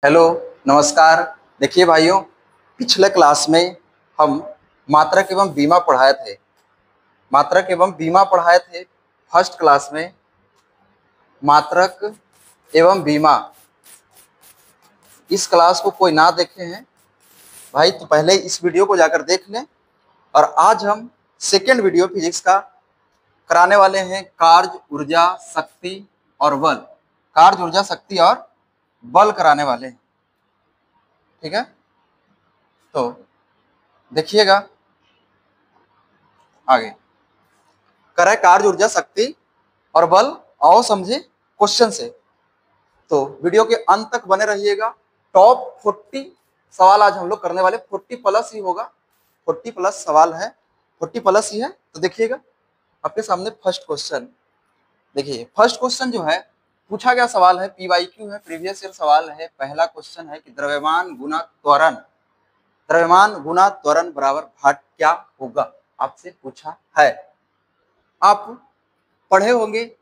Hello, नमस्कार। देखिए भाइयों, पिछले क्लास में हम मात्रक एवं बीमा पढ़ाए थे। फर्स्ट क्लास में मात्रक एवं बीमा। इस क्लास को कोई ना देखे हैं भाई तो पहले इस वीडियो को जाकर देख लें। और आज हम सेकेंड वीडियो फिजिक्स का कराने वाले हैं, कार्य, ऊर्जा, शक्ति और बल। कार्य, ऊर्जा, शक्ति और बल कराने वाले हैं। ठीक है, तो देखिएगा आगे। करे कार्य, ऊर्जा, शक्ति और बल, आओ समझे क्वेश्चन से। तो वीडियो के अंत तक बने रहिएगा। टॉप 40 सवाल आज हम लोग करने वाले, 40 प्लस ही होगा, 40 प्लस सवाल है, 40 प्लस ही है। तो देखिएगा आपके सामने फर्स्ट क्वेश्चन। देखिए फर्स्ट क्वेश्चन जो है पूछा गया सवाल है, PYQ है, प्रीवियस ईयर सवाल है। पहला क्वेश्चन है कि द्रव्यमान गुना त्वरण बराबर भाट क्या होगा, आपसे पूछा है। आप पढ़े होंगे,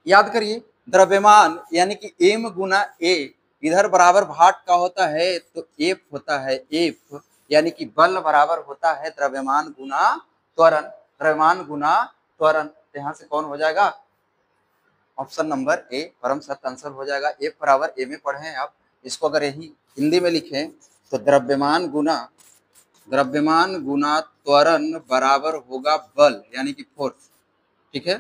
याद करिए। द्रव्यमान यानी कि m गुना a, इधर बराबर भाट का होता है तो F होता है, F यानी कि बल बराबर होता है द्रव्यमान गुना त्वरण। यहाँ से कौन हो जाएगा? ऑप्शन नंबर ए परम सत्य आंसर हो जाएगा। F बराबर a में पढ़े हैं आप, इसको अगर यही हिंदी में लिखें तो द्रव्यमान गुना त्वरण बराबर होगा बल यानी कि फोर्स। ठीक है,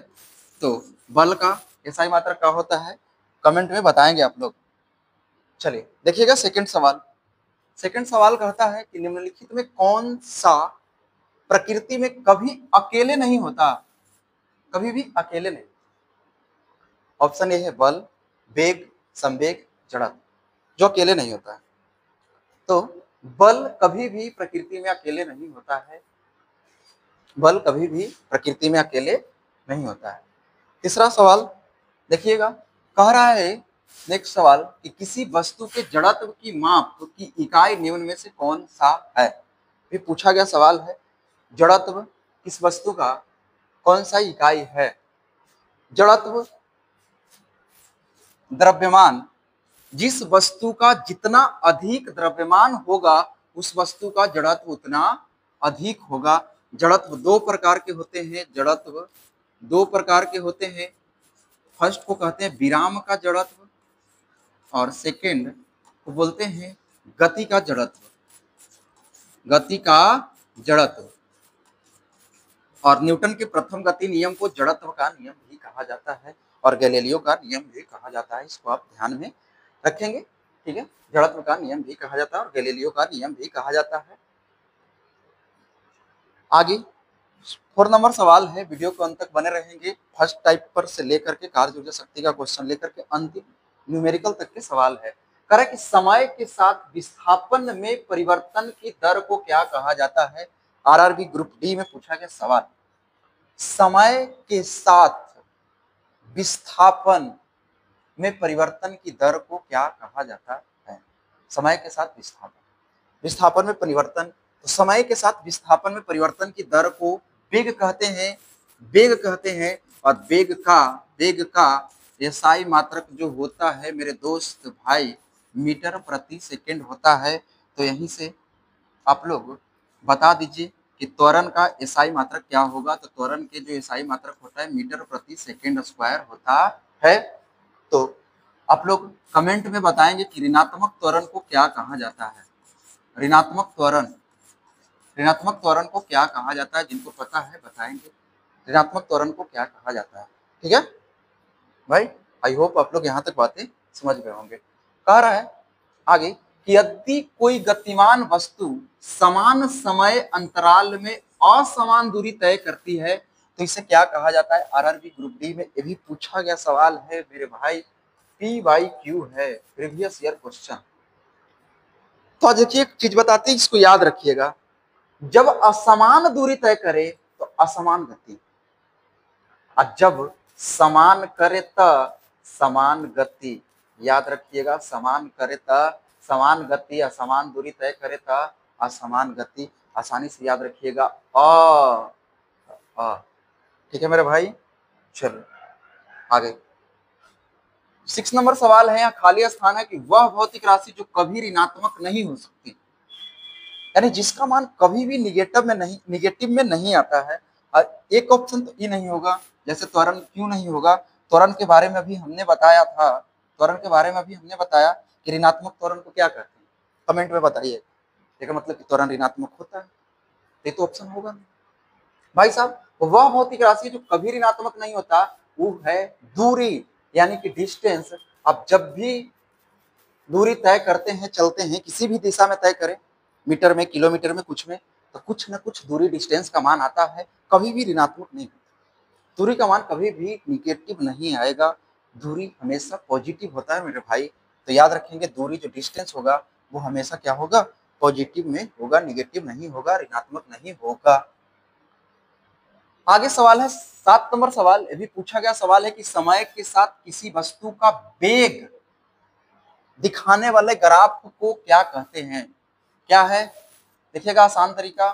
तो बल का एसआई मात्रक क्या होता है कमेंट में बताएंगे आप लोग। चलिए देखिएगा सेकंड सवाल कहता है कि निम्नलिखित में कौन सा प्रकृति में कभी अकेले नहीं होता, कभी भी अकेले नहीं। ऑप्शन ए है बल, वेग, संवेग, जड़त्व, जो अकेले नहीं होता है। तो बल कभी भी प्रकृति में अकेले नहीं होता है, बल कभी भी प्रकृति में अकेले नहीं होता है। तीसरा सवाल देखिएगा, कह रहा है नेक्स्ट सवाल कि किसी वस्तु के जड़त्व की माप की इकाई निम्न में से कौन सा है। भी पूछा गया सवाल है, जड़त्व किस वस्तु का कौन सा इकाई है। जड़त्व द्रव्यमान, जिस वस्तु का जितना अधिक द्रव्यमान होगा उस वस्तु का जड़त्व उतना अधिक होगा। जड़त्व दो प्रकार के होते हैं, फर्स्ट को कहते हैं विराम का जड़त्व और सेकंड को बोलते हैं गति का जड़त्व। और न्यूटन के प्रथम गति नियम को जड़त्व का नियम भी कहा जाता है और गैलीलियो का नियम भी कहा जाता है। इसको आप ध्यान में रखेंगे। ठीक है, जड़त्व का नियम भी कहा जाता है और गैलीलियो का नियम भी कहा जाता है। आगे 4 नंबर सवाल है, वीडियो को अंत तक बने रहेंगे। फर्स्ट टाइप पर से लेकर के कार्य ऊर्जा शक्ति का क्वेश्चन लेकर के अंतिम न्यूमेरिकल तक के सवाल है। करें कि समय के साथ विस्थापन में परिवर्तन की दर को क्या कहा जाता है। आरआरबी ग्रुप डी में पूछा गया सवाल, समय के साथ विस्थापन में परिवर्तन की दर को क्या कहा जाता है। समय के साथ विस्थापन में परिवर्तन, तो समय के साथ विस्थापन में परिवर्तन की दर को वेग कहते हैं। और वेग का एसआई मात्रक जो होता है मेरे दोस्त भाई मीटर प्रति सेकंड होता है। तो यहीं से आप लोग बता दीजिए कि त्वरण का एसआई मात्रक क्या होगा। तो त्वरण के जो एसआई मात्रक होता है मीटर प्रति सेकंड स्क्वायर होता है। तो आप लोग कमेंट में बताएंगे कि ऋणात्मक त्वरण को क्या कहा जाता है। ऋणात्मक त्वरण को क्या कहा जाता है, जिनको पता है बताएंगे ऋणात्मक त्वरण को क्या कहा जाता है। ठीक है भाई, आई होप आप लोग यहाँ तक बातें समझ गए होंगे। कह रहा है आगे कि यदि कोई गतिमान वस्तु समान समय अंतराल में असमान दूरी तय करती है तो इसे क्या कहा जाता है। आरआरबी ग्रुप डी में ये भी पूछा गया सवाल है मेरे भाई, PYQ है, प्रीवियस ईयर क्वेश्चन। तो देखिए एक चीज बताते हैं, इसको याद रखिएगा। जब असमान दूरी तय करे तो असमान गति, और जब समान करे तो समान गति। याद रखिएगा, समान करे तो समान गति, असमान दूरी तय करे तो असमान गति। आसानी से याद रखिएगा। ठीक है मेरे भाई, चलो आगे। 6 नंबर सवाल है, यहाँ खाली स्थान है कि वह भौतिक राशि जो कभी ऋणात्मक नहीं हो सकती, यानी जिसका मान कभी भी निगेटिव में नहीं आता है। और एक ऑप्शन तो ये नहीं होगा, जैसे त्वरण क्यों नहीं होगा, त्वरण के बारे में अभी हमने बताया था, त्वरण के बारे में अभी हमने बताया कि ऋणात्मक त्वरण को क्या कहते हैं, कमेंट में बताइए, इसका मतलब कि त्वरण ऋणात्मक होता है, ये तो ऑप्शन होगा नहीं भाई साहब। वह भौतिक राशि जो कभी ऋणात्मक नहीं होता वो है दूरी, यानी कि डिस्टेंस। अब जब भी दूरी तय करते हैं, चलते हैं, किसी भी दिशा में तय करें, मीटर में, किलोमीटर में, कुछ में, तो कुछ ना कुछ दूरी डिस्टेंस का मान आता है, कभी भी ऋणात्मक नहीं होता। दूरी का मान कभी भी निगेटिव नहीं आएगा, दूरी हमेशा पॉजिटिव होता है मेरे भाई। तो याद रखेंगे, दूरी जो डिस्टेंस होगा वो हमेशा क्या होगा, पॉजिटिव में होगा, निगेटिव नहीं होगा, ऋणात्मक नहीं होगा। आगे सवाल है 7 नंबर सवाल, ये भी पूछा गया सवाल है कि समय के साथ किसी वस्तु का वेग दिखाने वाले ग्राफ को क्या कहते हैं। क्या है, देखिएगा आसान तरीका,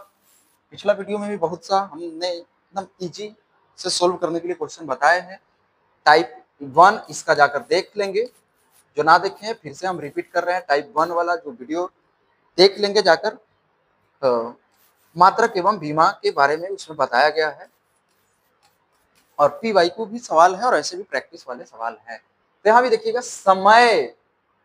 पिछला वीडियो में भी बहुत सा हमने एकदम इजी से सोल्व करने के लिए क्वेश्चन बताए हैं। टाइप 1 इसका जाकर देख लेंगे, जो ना देखे हैं फिर से हम रिपीट कर रहे हैं, टाइप 1 वाला जो वीडियो देख लेंगे जाकर। मात्रक एवं बीमा के बारे में उसमें बताया गया है, और पी वाई को भी सवाल है, और ऐसे भी प्रैक्टिस वाले सवाल हैं। तो यहाँ भी देखिएगा, समय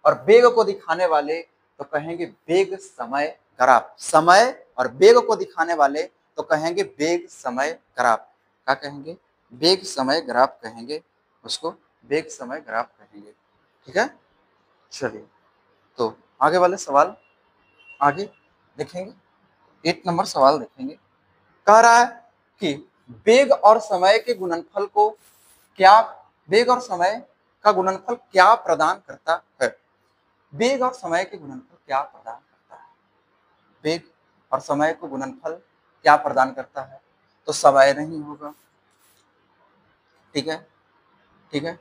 और वेग को दिखाने वाले तो कहेंगे वेग समय ग्राफ, समय और वेग को दिखाने वाले तो कहेंगे वेग समय ग्राफ। क्या कहेंगे, वेग समय ग्राफ कहेंगे उसको, वेग समय ग्राफ कहेंगे, ठीक है। चलिए, तो आगे वाले सवाल आगे देखेंगे, 8 नंबर सवाल देखेंगे। कह रहा है कि वेग और समय के गुणनफल को क्या, वेग और समय का गुणनफल क्या प्रदान करता है। वेग और समय के गुणनफल क्या प्रदान करता है, वेग और समय को गुणनफल क्या प्रदान करता है, तो समय नहीं होगा, ठीक है, ठीक है।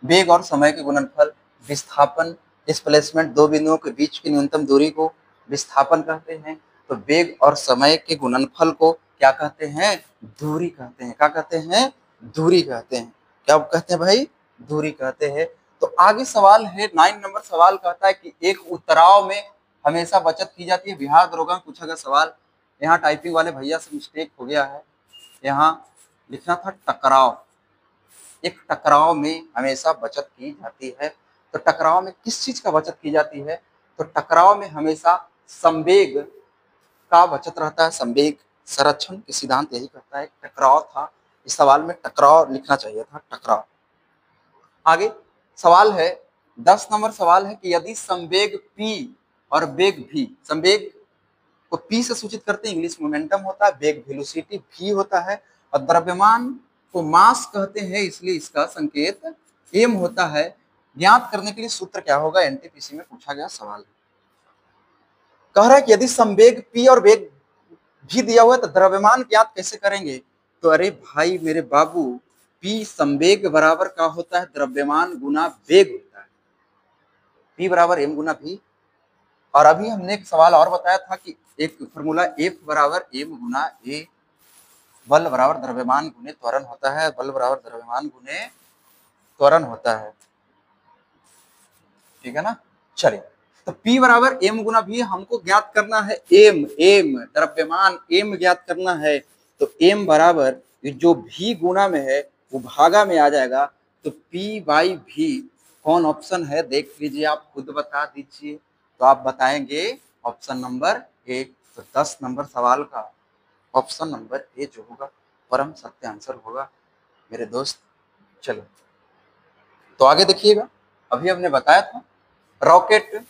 वेग और समय के गुणनफल, विस्थापन, डिस्प्लेसमेंट, दो बिंदुओं के बीच की न्यूनतम दूरी को विस्थापन कहते हैं। तो वेग और समय के गुणनफल को क्या कहते हैं, दूरी कहते हैं। क्या कहते हैं, दूरी कहते हैं। क्या कहते हैं भाई, दूरी कहते हैं। तो आगे सवाल है 9 नंबर सवाल कहता है कि एक उतराव में हमेशा बचत की जाती है। बिहार दरोगा में पूछा गया सवाल, यहाँ टाइपिंग वाले भैया से मिस्टेक हो गया है, यहाँ लिखना था टकराव। एक टकराव में हमेशा बचत की जाती है, तो टकराव में किस चीज का बचत की जाती है, तो टकराव में हमेशा संवेग का बचत रहता है। संवेग संरक्षण के सिद्धांत यही कहता है, टकराव था, इस सवाल में टकराव लिखना चाहिए था, टकराव। आगे सवाल है 10 नंबर सवाल है कि यदि संवेग P और वेग V, संवेग को P से सूचित करते हैं, इंग्लिश मोमेंटम होता है, वेग वेलोसिटी V होता है, और द्रव्यमान को मास कहते हैं, इसलिए इसका संकेत m होता है। ज्ञात करने के लिए सूत्र क्या होगा, एनटीपीसी में पूछा गया सवाल। कह रहा है कि यदि संवेग P और वेग V दिया हुआ है तो द्रव्यमान ज्ञात कैसे करेंगे। तो अरे भाई मेरे बाबू, P संवेग बराबर का होता है द्रव्यमान गुना वेग होता है, P बराबर m गुना V। और अभी हमने एक सवाल और बताया था कि एक फॉर्मूला F बराबर m गुना a, बल बराबर द्रव्यमान गुने त्वरण होता है, बल बराबर द्रव्यमान गुने त्वरण होता है, ठीक है ना। चलिए, तो P बराबर m गुना V हमको ज्ञात करना है, m द्रव्यमान m ज्ञात करना है। तो m बराबर जो V गुना में है वो भागा में आ जाएगा, तो P बाई V कौन ऑप्शन है देख लीजिए, आप खुद बता दीजिए। तो आप बताएंगे ऑप्शन नंबर ए। तो 10 नंबर सवाल का ऑप्शन नंबर ए जो होगा परम सत्य आंसर होगा मेरे दोस्त। चलो, तो आगे देखिएगा, अभी हमने बताया था रॉकेट,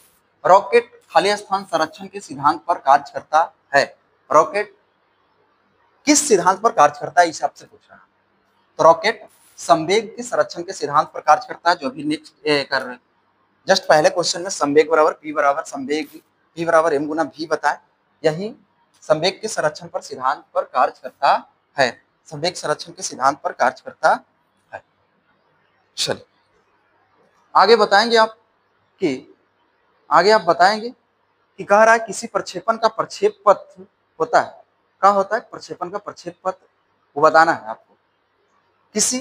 रॉकेट खाली स्थान संरक्षण के सिद्धांत पर कार्य करता है। रॉकेट किस सिद्धांत पर कार्य करता है, इसे आपसे पूछ रहा है। तो रॉकेट संवेग के संरक्षण के सिद्धांत पर कार्य करता है, जो अभी नेक्स्ट कर रहे हैं। जस्ट पहले क्वेश्चन में संवेग बराबर P बराबर संवेग P बराबर m गुना V बताए, यही संवेग के संरक्षण पर सिद्धांत पर कार्य करता है, संवेग संरक्षण के सिद्धांत पर कार्य करता है। चलिए, आगे बताएंगे आप कि, आगे आप बताएंगे कि कह रहा है किसी प्रक्षेपण का प्रक्षेप पथ होता है। क्या होता है, प्रक्षेपण का प्रक्षेप पथ वो बताना है आपको। किसी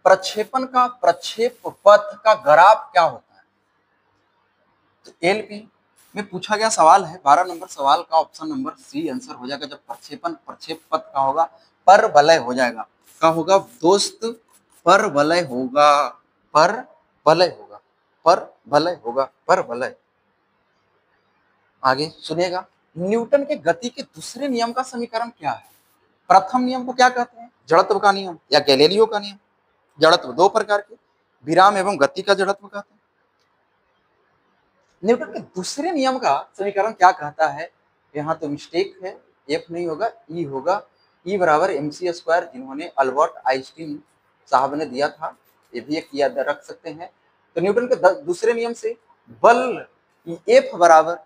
प्रक्षेपण का प्रक्षेप पथ का ग्राफ क्या होता है? तो एलपी में पूछा गया सवाल है, 12 नंबर सवाल का ऑप्शन नंबर सी आंसर हो जाएगा। जब प्रक्षेपण प्रक्षेप पथ का होगा, पर वलय हो जाएगा। क्या होगा दोस्त? पर वलय होगा, पर वलय होगा, पर वलय होगा, पर वलय। आगे सुनिएगा, न्यूटन के गति के दूसरे नियम का समीकरण क्या है? प्रथम नियम को क्या कहते हैं? जड़त्व का नियम या गैलीलियो का नियम। जड़त्व दो प्रकार के, विराम एवं गति का जड़त्व कहते हैं। न्यूटन के दूसरे नियम का समीकरण क्या कहता है? यहाँ तो मिस्टेक है, एफ नहीं होगा, ई होगा। ई बराबर mc स्क्वायर, जिन्होंने अल्बर्ट आइंस्टीन साहब ने दिया था, ये भी एक याद रख सकते हैं। तो न्यूटन के दूसरे नियम से बल एफ बराबर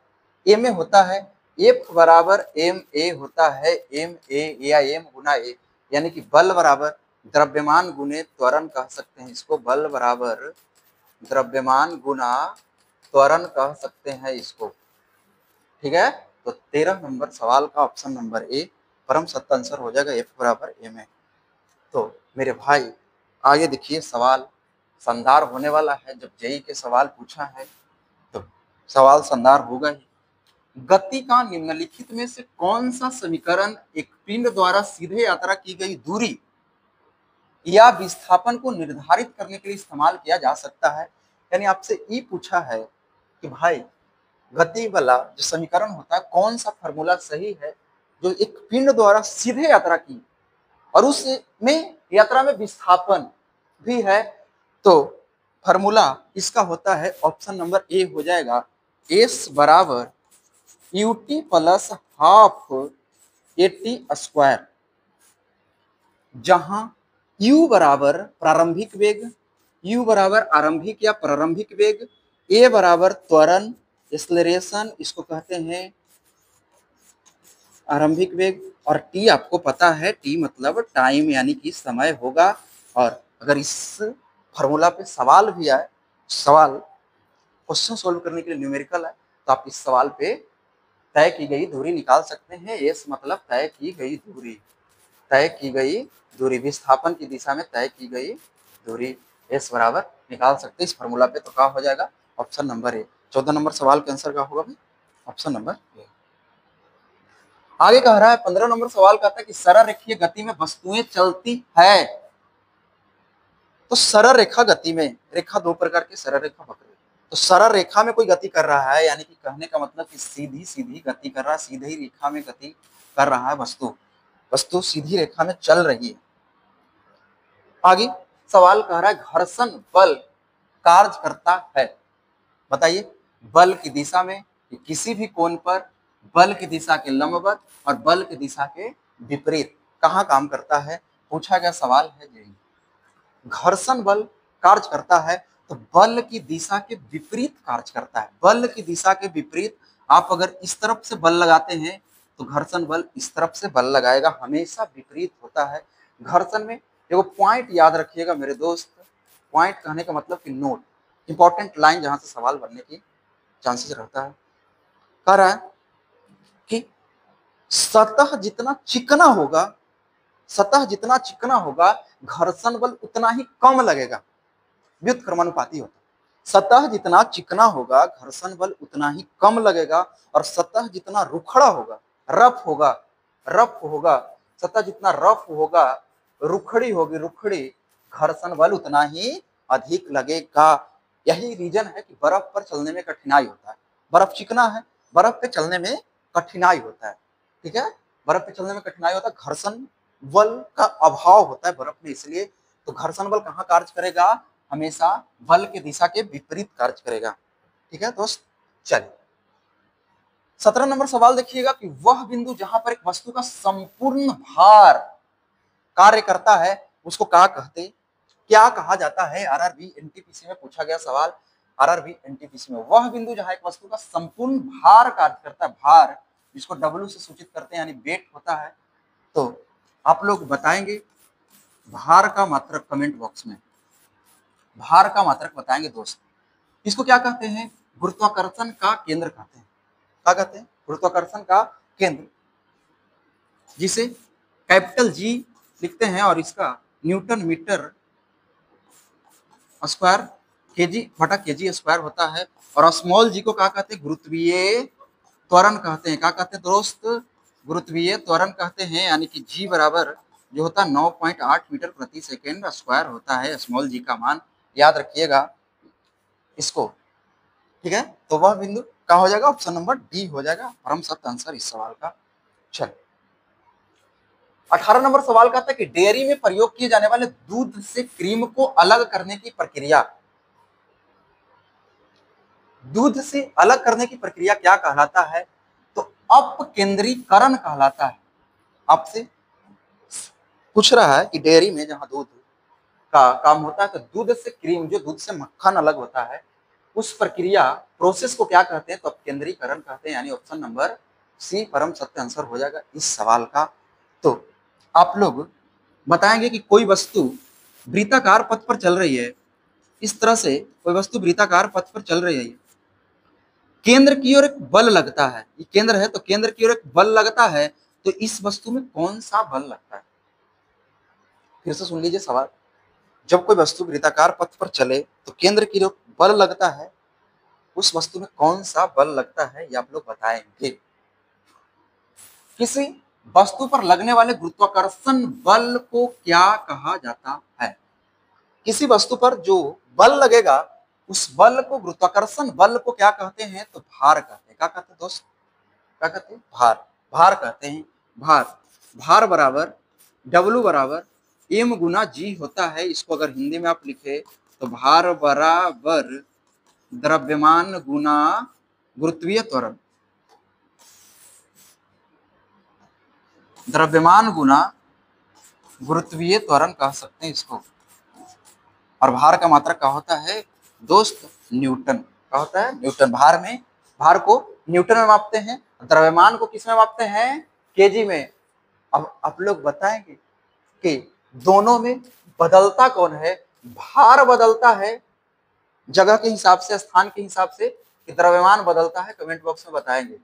एम ए होता है, एफ बराबर एम ए होता है, एम ए या एम गुना ए, यानी कि बल बराबर द्रव्यमान गुने त्वरण कह सकते हैं इसको। बल बराबर द्रव्यमान गुना त्वरण कह सकते हैं इसको, ठीक है। तो 13 नंबर सवाल का ऑप्शन नंबर ए परम सत्य आंसर हो जाएगा, एफ बराबर एम ए। तो मेरे भाई आगे देखिए, सवाल शानदार होने वाला है। जब जेई के सवाल पूछा है तो सवाल शानदार होगा ही। गति का निम्नलिखित में से कौन सा समीकरण एक पिंड द्वारा सीधे यात्रा की गई दूरी या विस्थापन को निर्धारित करने के लिए इस्तेमाल किया जा सकता है? यानी आपसे ये पूछा है कि भाई गति वाला जो समीकरण होता है, कौन सा फॉर्मूला सही है जो एक पिंड द्वारा सीधे यात्रा की और उसमें यात्रा में विस्थापन भी है। तो फॉर्मूला इसका होता है ऑप्शन नंबर ए हो जाएगा, एस बराबर UT plus half eighty square, जहां u बराबर प्रारंभिक वेग, u बराबर आरंभिक या प्रारंभिक वेग, a बराबर त्वरण एक्सेलरेशन, इसको कहते हैं आरंभिक वेग, और t आपको पता है, t मतलब टाइम यानी कि समय होगा। और अगर इस फॉर्मूला पे सवाल भी आए, सवाल क्वेश्चन सोल्व करने के लिए न्यूमेरिकल है, तो आप इस सवाल पे तय की गई दूरी निकाल सकते हैं। एस मतलब तय की गई दूरी, तय की गई दूरी, विस्थापन की दिशा में तय की गई दूरी, एस बराबर निकाल सकते हैं इस फॉर्मूला पे। तो क्या हो जाएगा? Option number A. 14 नंबर सवाल का आंसर क्या होगा भाई? Option number A. आगे कह रहा है 15 नंबर सवाल कहता है कि सरल रेखीय गति में वस्तुएं चलती है। तो सरल रेखा गति में, रेखा दो प्रकार की, सरल रेखा वक्र। तो सरल रेखा में कोई गति कर रहा है, यानी कि कहने का मतलब कि सीधी सीधी गति कर रहा है, सीधी ही रेखा में गति कर रहा है वस्तु, वस्तु सीधी रेखा में चल रही है। आगे सवाल कह रहा है घर्षण बल कार्य करता है। बताइए, बल की दिशा में किसी भी कोण पर बल की दिशा के लंबवत और बल की दिशा के विपरीत कहाँ काम करता है? पूछा गया सवाल है जी। घर्षण बल कार्य करता है तो बल की दिशा के विपरीत कार्य करता है। बल की दिशा के विपरीत, आप अगर इस तरफ से बल लगाते हैं तो घर्षण बल इस तरफ से बल लगाएगा, हमेशा विपरीत होता है। घर्षण में देखो पॉइंट याद रखिएगा मेरे दोस्त, पॉइंट कहने का मतलब कि नोट, इंपॉर्टेंट लाइन जहां से सवाल बनने की चांसेस रहता है। कह रहा है कि सतह जितना चिकना होगा, सतह जितना चिकना होगा घर्षण बल उतना ही कम लगेगा, व्युत्क्रमानुपाती होता है। सतह जितना चिकना होगा घर्षण बल उतना ही कम लगेगा, और सतह जितना रुखड़ा होगा, रफ होगा, रफ होगा, सतह जितना रफ होगा, रुखड़ी होगी, रुखड़ी, घर्षण बल उतना ही अधिक लगेगा। यही रीजन है कि बर्फ पर चलने में कठिनाई होता है। बर्फ चिकना है, बर्फ पे चलने में कठिनाई होता है, ठीक है, बर्फ पे चलने में कठिनाई होता है, घर्षण बल का अभाव होता है बर्फ में, इसलिए। तो घर्षण बल कहाँ कार्य करेगा? हमेशा बल की दिशा के विपरीत कार्य करेगा, ठीक है दोस्त। चलिए 17 नंबर सवाल देखिएगा कि वह बिंदु जहां पर एक वस्तु का संपूर्ण भार कार्य करता है उसको क्या कहते, क्या कहा जाता है? आरआरबी एनटीपीसी में पूछा गया सवाल, आरआरबी एनटीपीसी में। वह बिंदु जहां एक वस्तु का संपूर्ण भार कार्य करता है, भार जिसको डब्ल्यू से सूचित करते हैं, यानी वेट होता है। तो आप लोग बताएंगे भार का मात्रक कमेंट बॉक्स में, भार का मात्रक बताएंगे दोस्त। इसको क्या कहते हैं? गुरुत्वाकर्षण का केंद्र कहते हैं। क्या कहते हैं? गुरुत्वाकर्षण का केंद्र, जिसे कैपिटल जी लिखते हैं, और इसका न्यूटन मीटर स्क्वायर केजी बटा केजी स्क्वायर होता है। और स्मॉल जी को क्या कहते हैं? गुरुत्वीय त्वरण कहते हैं। क्या कहते हैं दोस्त? गुरुत्वीय त्वरण कहते हैं। यानी कि जी बराबर जो होता है 9.8 मीटर प्रति सेकेंड स्क्वायर होता है स्मॉल जी का मान। याद रखिएगा इसको, ठीक है। तो वह बिंदु क्या हो जाएगा? ऑप्शन नंबर डी हो जाएगा परम सत्य आंसर इस सवाल का। चल 18 नंबर सवाल का था कि डेयरी में प्रयोग किए जाने वाले दूध से क्रीम को अलग करने की प्रक्रिया, दूध से अलग करने की प्रक्रिया क्या कहलाता है? तो अपकेंद्रीकरण कहलाता है। आपसे पूछ रहा है कि डेयरी में जहां दूध का काम होता है तो दूध से क्रीम, जो दूध से मक्खन अलग होता है, उस प्रक्रिया प्रोसेस को क्या कहते हैं? तो अपकेंद्रीकरण कहते हैं। यानी ऑप्शन नंबर सी परम सत्य आंसर हो जाएगा इस सवाल का। तो आप लोग बताएंगे कि कोई वस्तु वृत्ताकार पथ पर चल रही है, इस तरह से कोई वस्तु वृत्ताकार पथ पर चल रही है, केंद्र की ओर एक बल लगता है, ये केंद्र है तो केंद्र की ओर एक बल लगता है, तो इस वस्तु में कौन सा बल लगता है? फिर से सुन लीजिए सवाल। जब कोई वस्तु वृत्ताकार पथ पर चले तो केंद्र की ओर बल लगता है, उस वस्तु में कौन सा बल लगता है ये आप लोग बताएंगे। किसी वस्तु पर लगने वाले गुरुत्वाकर्षण बल को क्या कहा जाता है? किसी वस्तु पर जो बल लगेगा उस बल को, गुरुत्वाकर्षण बल को क्या कहते हैं? तो भार कहते हैं। क्या कहते हैं दोस्त? क्या कहते हैं? भार। भार कहते हैं। भार। भार बराबर W बराबर m गुना जी होता है। इसको अगर हिंदी में आप लिखे तो भार बराबर द्रव्यमान गुना गुरुत्वीय त्वरण, द्रव्यमान गुना गुरुत्वीय त्वरण कह सकते हैं इसको। और भार का मात्रक क्या होता है दोस्त? न्यूटन। क्या होता है? न्यूटन। भार में, भार को न्यूटन में मापते हैं, द्रव्यमान को किस में मापते हैं? केजी में। अब आप लोग बताएंगे कि दोनों में बदलता कौन है? भार बदलता है जगह के हिसाब से, स्थान के हिसाब से, कि द्रव्यमान बदलता है? कमेंट बॉक्स में बताएंगे।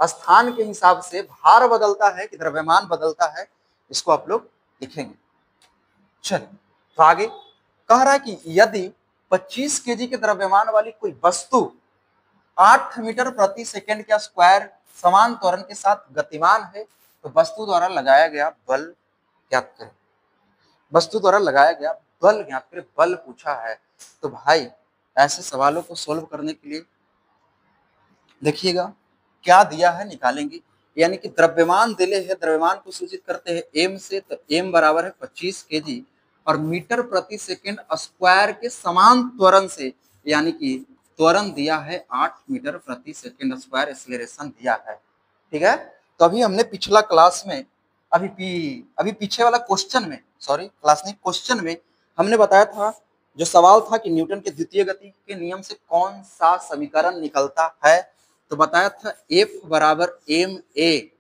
स्थान के हिसाब से भार बदलता है कि द्रव्यमान बदलता है? इसको आप लोग लिखेंगे। चलिए तो आगे कह रहा है कि यदि 25 केजी के द्रव्यमान वाली कोई वस्तु 8 मीटर प्रति सेकंड के स्क्वायर समान त्वरण के साथ गतिमान है तो वस्तु द्वारा लगाया गया बल ज्ञात करें। वस्तु द्वारा लगाया गया बल ज्ञात करें। बल पूछा है तो भाई ऐसे सवालों को सोल्व करने के लिए देखिएगा क्या दिया है, निकालेंगे। यानी कि द्रव्यमान दिले है, द्रव्यमान को सूचित करते हैं एम से, तो एम बराबर है 25 केजी और मीटर प्रति सेकंड स्क्वायर के समान त्वरण से, यानी कि त्वरण दिया है 8 मीटर प्रति सेकंड स्क्वायर एक्सीलरेशन दिया है। ठीक है। तो अभी हमने पिछला क्लास में, अभी पीछे वाला क्वेश्चन में, सॉरी क्लास नहीं, क्वेश्चन में हमने बताया था, जो सवाल था कि न्यूटन के द्वितीय गति के नियम से कौन सा समीकरण निकलता है, तो बताया था F बराबर एम ए।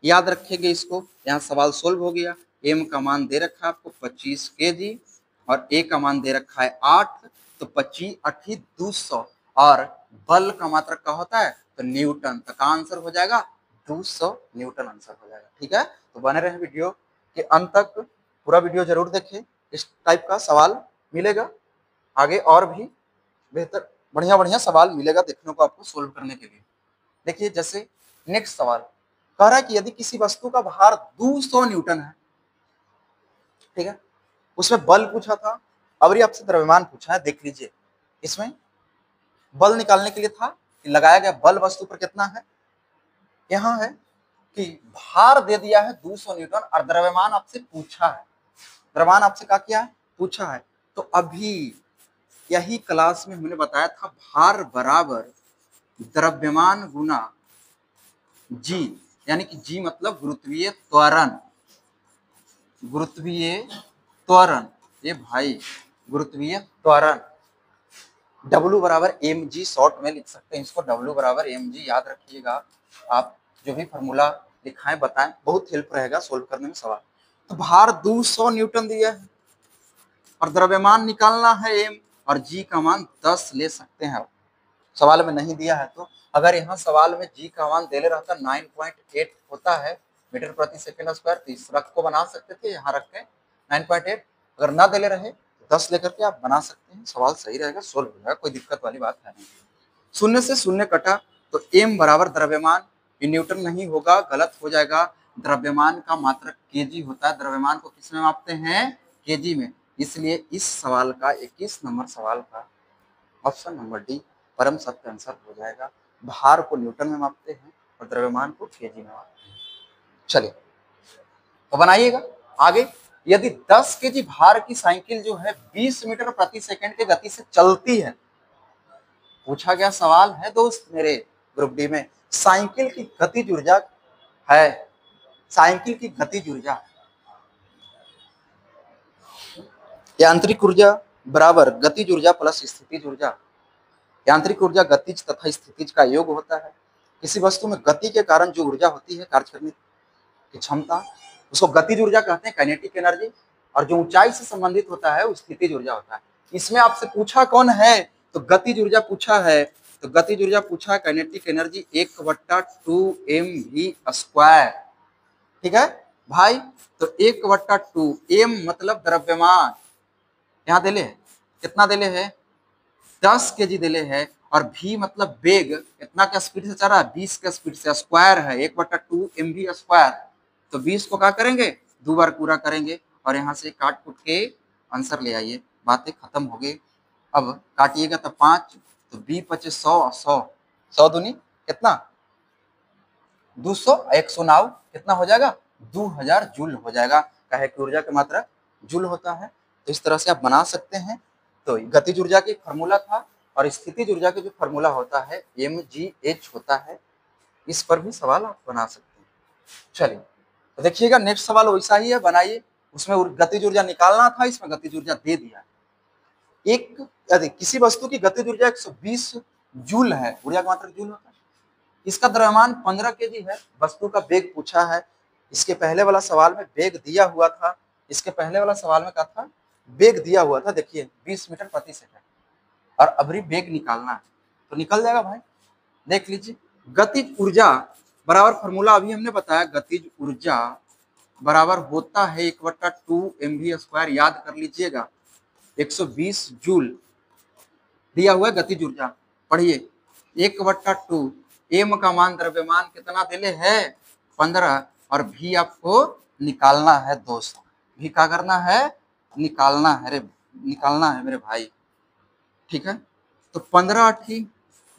याद रखेंगे इसको। यहाँ सवाल सोल्व हो गया। एम का मान दे रखा है आपको 25 केजी और ए का मान दे रखा है 8, तो 25 8 200 और बल का मात्रक क्या होता है? तो न्यूटन। तो का आंसर हो जाएगा 200 न्यूटन आंसर हो जाएगा। ठीक है। तो बने रहे वीडियो के अंत तक, पूरा वीडियो जरूर देखें। इस टाइप का सवाल मिलेगा आगे, और भी बेहतर बढ़िया बढ़िया सवाल मिलेगा देखने को आपको सोल्व करने के लिए। देखिए जैसे नेक्स्ट सवाल कह रहा है कि यदि किसी वस्तु का भार 200 न्यूटन है, ठीक है, उसमें बल पूछा था, अब ये आपसे द्रव्यमान पूछा है। देख लीजिए इसमें बल निकालने के लिए था कि लगाया गया बल वस्तु पर कितना है, यहाँ है कि भार दे दिया है 200 न्यूटन और द्रव्यमान आपसे पूछा है। द्रव्यमान आपसे क्या किया है? पूछा है। तो अभी यही क्लास में हमने बताया था भार बराबर द्रव्यमान गुना जी, यानी कि जी मतलब गुरुत्वीय त्वरण। गुरुत्वीय त्वरण, ये भाई गुरुत्वीय त्वरण। W बराबर एम जी, शॉर्ट में लिख सकते हैं इसको, W बराबर एम जी। याद रखिएगा आप, जो भी फॉर्मूला लिखाएं बताएं, बहुत हेल्प रहेगा सोल्व करने में सवाल। तो भार 200 न्यूटन दिया है और द्रव्यमान निकालना है एम, और जी का मान 10 ले सकते हैं। सवाल में नहीं दिया है तो, अगर यहाँ सवाल में जी का मान दे ले रहता 9.8 होता है मीटर प्रति सेकंड स्क्वायर, तो इस रख को बना सकते थे, यहाँ रख के 9.8। अगर ना दे ले रहे 10 लेकर के आप बना सकते हैं, सवाल सही रहेगा, सोल्व हो जाएगा, कोई दिक्कत वाली बात है नहीं। शून्य से शून्य कटा तो m बराबर द्रव्यमान, ये न्यूटन नहीं होगा, गलत हो जाएगा। द्रव्यमान का मात्रक केजी होता है, द्रव्यमान को किस में मापते हैं? केजी में। इसलिए इस सवाल का 21 नंबर सवाल का ऑप्शन नंबर डी परम सत्य आंसर हो जाएगा। भार को न्यूटन में मापते हैं और द्रव्यमान को केजी में मापते हैं। चलिए तो बनाइएगा आगे। यदि 10 केजी भार की साइकिल जो है 20 मीटर प्रति सेकंड की गति से चलती है, पूछा गया सवाल है दोस्त मेरे ग्रुप डी में, साइकिल की गतिज ऊर्जा है, साइकिल की गतिज ऊर्जा, यांत्रिक ऊर्जा बराबर गतिज ऊर्जा प्लस स्थितिज ऊर्जा। यांत्रिक ऊर्जा गतिज तथा स्थितिज का योग होता है। किसी वस्तु में गति के कारण जो ऊर्जा होती है, कार्य करने की क्षमता, उसको गतिज ऊर्जा कहते हैं, काइनेटिक एनर्जी, और जो ऊंचाई से संबंधित होता है वो स्थितिज ऊर्जा होता है। इसमें आपसे पूछा कौन है? तो गतिज ऊर्जा पूछा है, तो गतिज ऊर्जा पूछा है काइनेटिक एनर्जी 1/2 mv²। ठीक है भाई, तो 1/2 m मतलब द्रव्यमान, यहाँ दिले है, कितना दिले है? 10 केजी दिले है, और v मतलब वेग, इतना क्या स्पीड से चल रहा है? 20 के स्पीड से, स्क्वायर है 1/2 mv²। तो 20 को क्या करेंगे? 2 बार पूरा करेंगे, और यहाँ से काट कुट के आंसर ले आइए, बातें खत्म हो गई। अब काटिएगा तो 5, तो 20 × 100, 100 दूनी कितना? 200, 109 कितना हो जाएगा? 2000 जूल हो जाएगा। कहे कि ऊर्जा की मात्रा जूल होता है। तो इस तरह से आप बना सकते हैं। तो गतिज ऊर्जा की फॉर्मूला था, और स्थितिज ऊर्जा की जो फॉर्मूला होता है mgh होता है। इस पर भी सवाल आप बना सकते हैं। चलिए तो देखिएगा, नेक्स्ट सवाल वैसा ही है, बनाइए। उसमें गतिज ऊर्जा निकालना था, इसमें गतिज ऊर्जा दे दिया। एक यदि किसी वस्तु की गतिज ऊर्जा 120 जूल है, ऊर्जा का मात्रक जूल होता है, इसका द्रव्यमान 15 केजी है, वस्तु का वेग पूछा है। इसके पहले वाला सवाल में वेग दिया हुआ था, इसके पहले वाला सवाल में क्या था? वेग दिया हुआ था, देखिए 20 मीटर प्रति सेकंड, और अभी वेग निकालना है, तो निकल जाएगा भाई। देख लीजिए, गतिज ऊर्जा बराबर फॉर्मूला अभी हमने बताया, गतिज ऊर्जा बराबर होता है 1/2 mv², याद कर लीजिएगा। 120 जूल दिया हुआ है गतिज ऊर्जा, पढ़िए 1/2 m का मान द्रव्यमान कितना दिले है? 15, और भी आपको निकालना है दोस्त। भी क्या करना है? निकालना है रे, निकालना है मेरे भाई। ठीक है, तो 15 8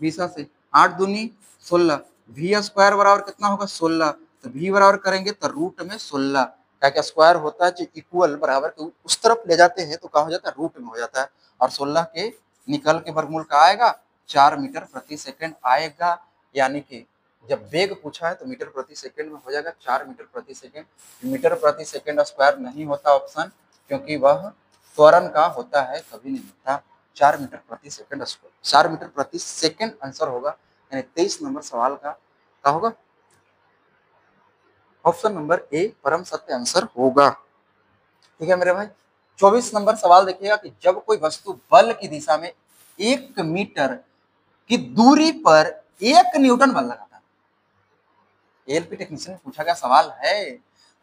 20 से 8 दूनी 16, v² बराबर कितना होगा? 16। तो v बराबर करेंगे तो रूट में 16, क्या स्क्वायर होता है जो इक्वल बराबर के उस तरफ ले जाते हैं तो क्या हो जाता है? रूट में हो जाता है। और 16 के निकल के वर्गमूल का आएगा 4 मीटर प्रति सेकंड आएगा। यानी कि जब वेग पूछा है तो मीटर प्रति सेकंड में हो जाएगा 4 मीटर प्रति सेकंड। मीटर प्रति सेकंड स्क्वायर नहीं होता ऑप्शन, क्योंकि वह त्वरण का होता है, कभी नहीं होता। 4 मीटर प्रति सेकंड स्क्वायर, 4 मीटर प्रति सेकंड आंसर होगा। यानी 23 नंबर सवाल का क्या होगा? ऑप्शन नंबर ए परम सत्य आंसर होगा। ठीक है मेरे भाई। 24 नंबर सवाल देखिएगा कि जब कोई वस्तु बल की दिशा में 1 मीटर की दूरी पर 1 न्यूटन बल लगाता है, एलपी टेक्नीशियन में पूछा गया सवाल है,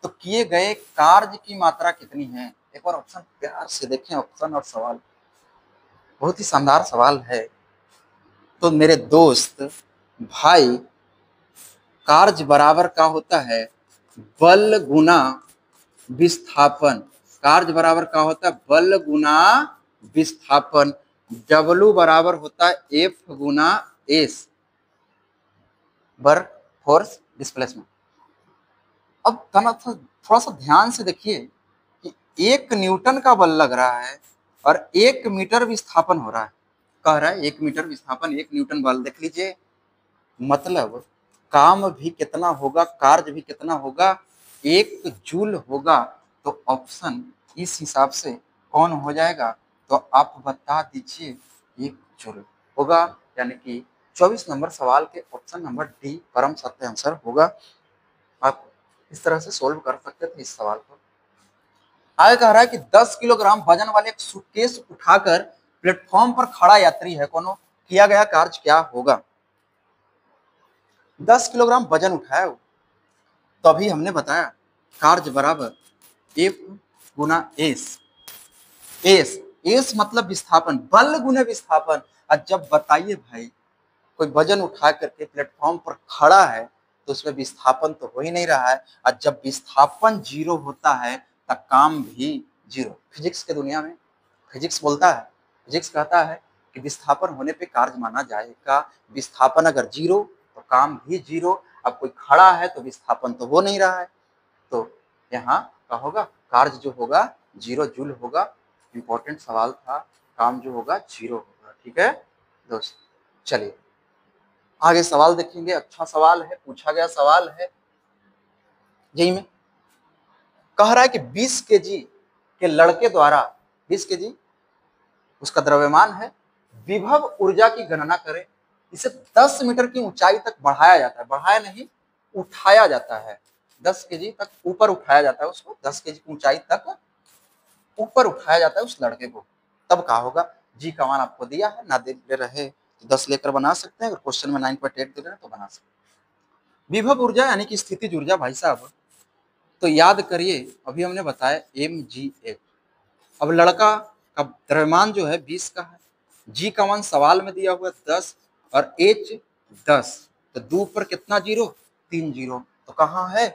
तो किए गए कार्य की मात्रा कितनी है? एक बार ऑप्शन प्यार से देखें, ऑप्शन और सवाल, बहुत ही शानदार सवाल है। तो मेरे दोस्त भाई, कार्य बराबर का होता है बल गुना विस्थापन। कार्य बराबर का होता है बल गुना विस्थापन। W बराबर होता है F गुना S, वर्क फोर्स डिस्प्लेसमेंट। अब थोड़ा सा ध्यान से देखिए कि 1 न्यूटन का बल लग रहा है और 1 मीटर विस्थापन हो रहा है। कह रहा है 1 मीटर विस्थापन, 1 न्यूटन बल। देख लीजिए, मतलब काम भी कितना होगा, कार्य भी कितना होगा? 1 जूल होगा। तो ऑप्शन इस हिसाब से कौन हो जाएगा? तो आप बता दीजिए, 1 जूल होगा। यानी कि 24 नंबर सवाल के ऑप्शन नंबर डी परम सत्य आंसर होगा। आप इस तरह से सोल्व कर सकते थे इस सवाल को। आगे कह रहा है कि 10 किलोग्राम वजन वाले एक सूटकेस उठाकर प्लेटफॉर्म पर खड़ा यात्री है, कोनो किया गया कार्य क्या होगा? 10 किलोग्राम वजन उठाया हो, तो अभी हमने बताया कार्य बराबर F गुना S। एस मतलब विस्थापन, बल गुने विस्थापन। और जब बताइए भाई कोई वजन उठा करके प्लेटफॉर्म पर खड़ा है तो उसमें विस्थापन तो हो ही नहीं रहा है, और जब विस्थापन जीरो होता है तब काम भी जीरो। फिजिक्स के दुनिया में फिजिक्स बोलता है, फिजिक्स कहता है कि विस्थापन होने पे कार्य माना जाएगा, विस्थापन अगर जीरो तो काम भी जीरो। अब कोई खड़ा है तो विस्थापन तो हो नहीं रहा है, तो यहाँ क्या होगा, कार्य जो होगा जीरो जूल होगा। इंपॉर्टेंट सवाल था, काम जो होगा जीरो होगा। ठीक है दोस्त, चलिए आगे सवाल देखेंगे। अच्छा सवाल है, पूछा गया सवाल है यही में, कह रहा है कि 20 केजी के लड़के द्वारा 20 केजी उसका द्रव्यमान है, विभव ऊर्जा की गणना करें। इसे 10 मीटर की ऊंचाई तक बढ़ाया जाता है, बढ़ाया नहीं उठाया जाता है, 10 केजी तक ऊपर उठाया जाता है उसको, 10 केजी की ऊंचाई तक ऊपर उठाया जाता है उस लड़के को, तब क्या होगा। जी का मान आपको दिया है, ना दे रहे तो 10 लेकर बना सकते हैं, अगर क्वेश्चन में 9.8 दे रहे हैं तो बना सकते हैं। विभव ऊर्जा यानी कि स्थितिज ऊर्जा भाई साहब, तो याद करिए अभी हमने बताया mgh। अब लड़का का द्रव्यमान जो है 20 का है, जी का मान सवाल में दिया हुआ 10 और h 10, तो 2 पर कितना जीरो, 3 जीरो, तो कहाँ है,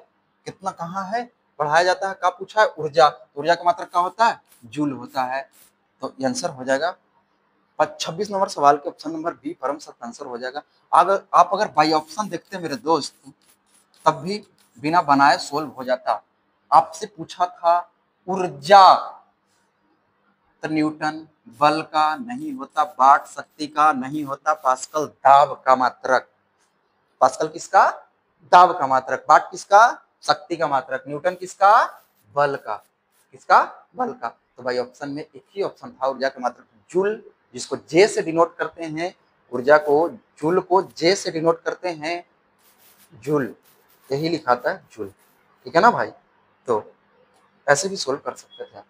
कितना कहाँ है, बढ़ाया जाता है, क्या पूछा है, ऊर्जा, ऊर्जा का मात्रक क्या होता है, जूल होता है। तो ये आंसर हो जाएगा 26 नंबर सवाल के ऑप्शन नंबर बी परम सत्य आंसर हो जाएगा। अगर आप बाई ऑप्शन देखते मेरे दोस्त तब भी बिना बनाए सोल्व हो जाता। आपसे पूछा था ऊर्जा, तो न्यूटन बल का नहीं होता, वाट शक्ति का नहीं होता, पास्कल दाब का मात्रक, पास्कल किसका, दाब का मात्रक, वाट किसका, शक्ति का मात्रक, न्यूटन किसका, बल का, किसका, बल का। तो भाई ऑप्शन में एक ही ऑप्शन था, ऊर्जा का मात्रक जूल, जिसको जे से डिनोट करते हैं, ऊर्जा को जूल को जे से डिनोट करते हैं, जूल, यही लिखा था जूल। ठीक है ना भाई, तो ऐसे भी सोल्व कर सकते थे।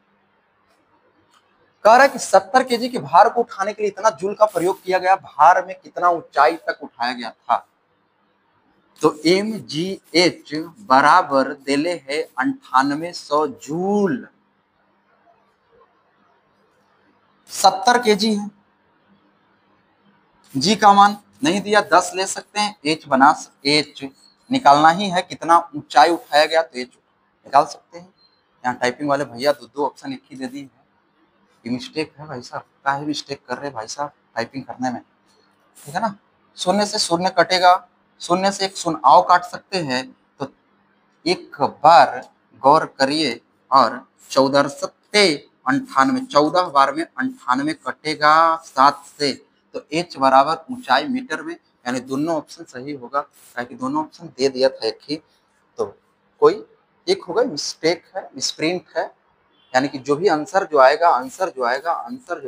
कह रहा है कि 70 केजी के भार को उठाने के लिए इतना जूल का प्रयोग किया गया, भार में कितना ऊंचाई तक उठाया गया था। तो mgh बराबर देले है 9800 जूल, 70 केजी है, जी का मान नहीं दिया, 10 ले सकते हैं, एच बना, एच निकालना ही है, कितना ऊंचाई उठाया गया तो एच निकाल सकते हैं। यहाँ टाइपिंग वाले भैया दो ऑप्शन एक ही दे दी है, ये मिस्टेक है भाई साहब, काहे मिस्टेक कर रहे भाई साहब टाइपिंग करने में। ठीक है ना, शून्य से शून्य कटेगा, शून्य से एक शून्य आओ काट सकते हैं, तो एक बार गौर करिए, और 14 सत्ते 98, 14 बार में 98 कटेगा 7 से, तो एच बराबर ऊंचाई मीटर में, यानी दोनों ऑप्शन सही होगा, ताकि दोनों ऑप्शन दे दिया था एक ही, तो कोई एक होगा मिस्टेक है, मिसप्रिंट है, यानी कि जो भी आंसर जो आएगा, आंसर जो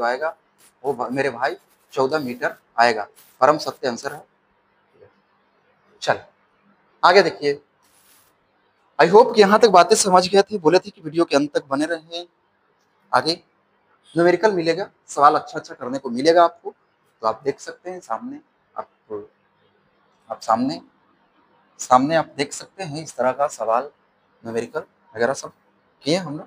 आएगा वो मेरे भाई 14 मीटर आएगा, परम सत्य आंसर है। चल आगे देखिए, आई होप कि यहाँ तक बातें समझ गए थे, बोले थे कि वीडियो के अंत तक बने रहे। आगे न्यूमेरिकल मिलेगा, सवाल अच्छा अच्छा करने को मिलेगा आपको, तो आप देख सकते हैं सामने, आप सामने सामने आप देख सकते हैं इस तरह का सवाल न्यूमेरिकल वगैरह सब किए हम लोग।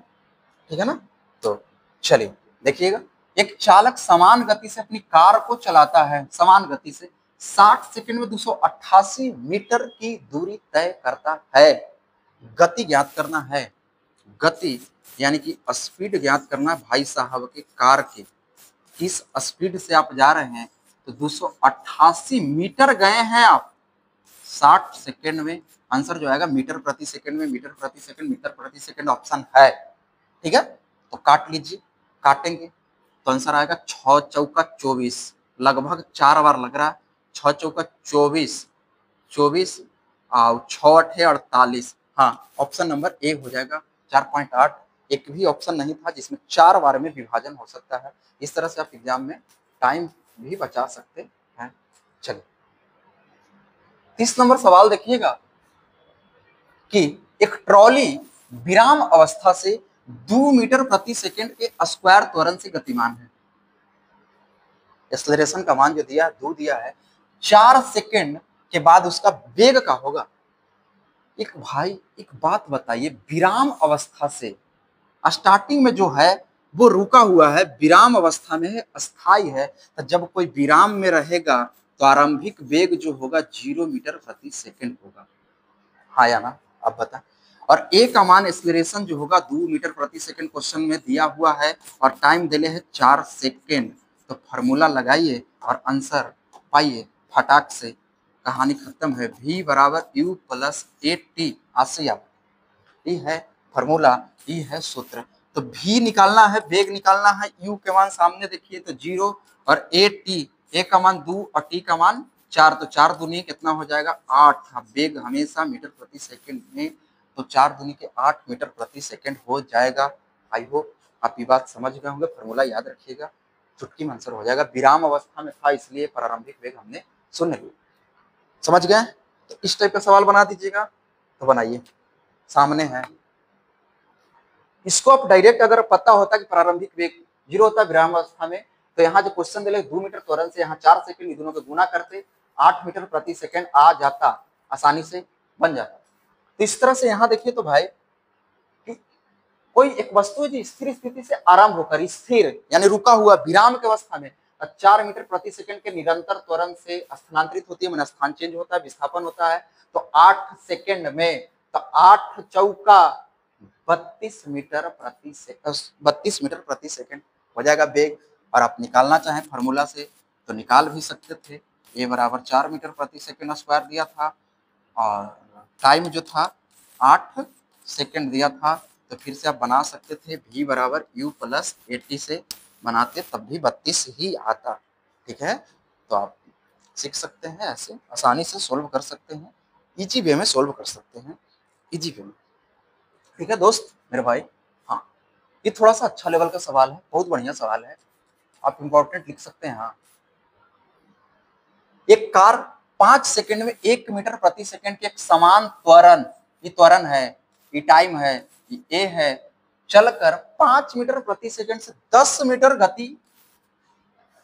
ठीक है ना, तो चलिए देखिएगा, एक चालक समान गति से अपनी कार को चलाता है, समान गति से 60 सेकंड में 288 मीटर की दूरी तय करता है। गति ज्ञात करना है, गति यानी कि स्पीड ज्ञात करना है भाई साहब के कार की, किस स्पीड से आप जा रहे हैं, तो 288 मीटर गए हैं आप 60 सेकंड में, आंसर जो आएगा मीटर प्रति सेकंड में, मीटर प्रति सेकंड, मीटर प्रति सेकंड ऑप्शन है। ठीक है, तो काट लीजिए, काटेंगे तो आंसर आएगा 6 चौका 24, लगभग 4 बार लग रहा है, 6 चौका 24, 24 और 6 अठे 48, हाँ ऑप्शन नंबर ए हो जाएगा 4.8। एक भी ऑप्शन नहीं था जिसमें 4 बार में विभाजन हो सकता है, इस तरह से आप एग्जाम में टाइम भी बचा सकते हैं। चलिए 30 नंबर सवाल देखिएगा कि एक ट्रॉली विराम अवस्था से 2 मीटर प्रति सेकंड के स्क्वायर त्वरण से गतिमान है। एक्सेलरेशन का मान जो दिया 2 दिया है, 4 सेकंड के बाद उसका वेग का होगा। एक बात बताइए, विराम अवस्था से स्टार्टिंग में जो है वो रुका हुआ है, विराम अवस्था में है, अस्थाई है। तो जब कोई विराम में रहेगा तो आरंभिक वेग जो होगा 0 मीटर प्रति सेकंड होगा। हाँ या ना? अब बता। और ए का मान एक्सीलरेशन जो होगा 2 मीटर प्रति सेकंड क्वेश्चन में दिया हुआ है और टाइम दिले है 4 सेकंड। तो फार्मूला लगाइए और आंसर पाइए फटाक से, कहानी खत्म है। v बराबर u प्लस ए टी आसिया, ये है फार्मूला, ये है सूत्र। तो v निकालना है, वेग निकालना है, u के मान सामने देखिए तो 0 और ए टी, ए का मान 2 और टी का मान 4, तो 4 दूनी कितना हो जाएगा 8। वेग हमेशा मीटर प्रति सेकंड में, तो 4 दूनी के 8 मीटर प्रति सेकंड हो जाएगा। आई होप आप ये बात समझ गए होंगे, फार्मूला याद रखिएगा, चुटकी में आंसर हो जाएगा। विराम अवस्था में था इसलिए प्रारंभिक वेग हमने शून्य लिया। समझ गए? तो इस टाइप का सवाल बना दीजिएगा, तो बनाइए, सामने है। इसको आप डायरेक्ट अगर पता होता कि प्रारंभिक वेग 0 होता है विराम अवस्था में, तो यहाँ जो क्वेश्चन दिले 2 मीटर त्वरण से यहाँ 4 सेकंड, दोनों को गुना करते 8 मीटर प्रति सेकंड आ जाता, आसानी से बन जाता। तो इस तरह से यहाँ देखिए तो भाई कि कोई एक वस्तु है जो स्थिर स्थिति से आरंभ होकर स्थिर यानी रुका हुआ विराम की अवस्था में 4 मीटर प्रति सेकंड के निरंतर त्वरण से स्थानांतरित होती है, स्थान चेंज होता है, विस्थापन होता है। तो 8 सेकंड में, तो 8 चौका 32 मीटर प्रति सेकंड, 32 मीटर प्रति सेकंड हो जाएगा वेग। और आप निकालना चाहें फार्मूला से तो निकाल भी सकते थे। ए बराबर 4 मीटर प्रति सेकंड स्क्वायर दिया था और टाइम जो था 8 सेकंड दिया था, तो फिर से आप बना सकते थे v बराबर u प्लस ए टी से बनाते तब भी 32 ही आता। ठीक है, तो आप सीख सकते हैं, ऐसे आसानी से सोल्व कर सकते हैं, इजी वे में सोल्व कर सकते हैं, इजी वे में। ठीक है दोस्त मेरे भाई, हाँ ये थोड़ा सा अच्छा लेवल का सवाल है, बहुत बढ़िया सवाल है, आप इंपॉर्टेंट लिख सकते हैं। हाँ, एक कार 5 सेकंड में 1 मीटर प्रति सेकंड के एक समान त्वरण, ये त्वरण है, ये टाइम है, ये ए है, चलकर 5 मीटर प्रति सेकंड से 10 मीटर गति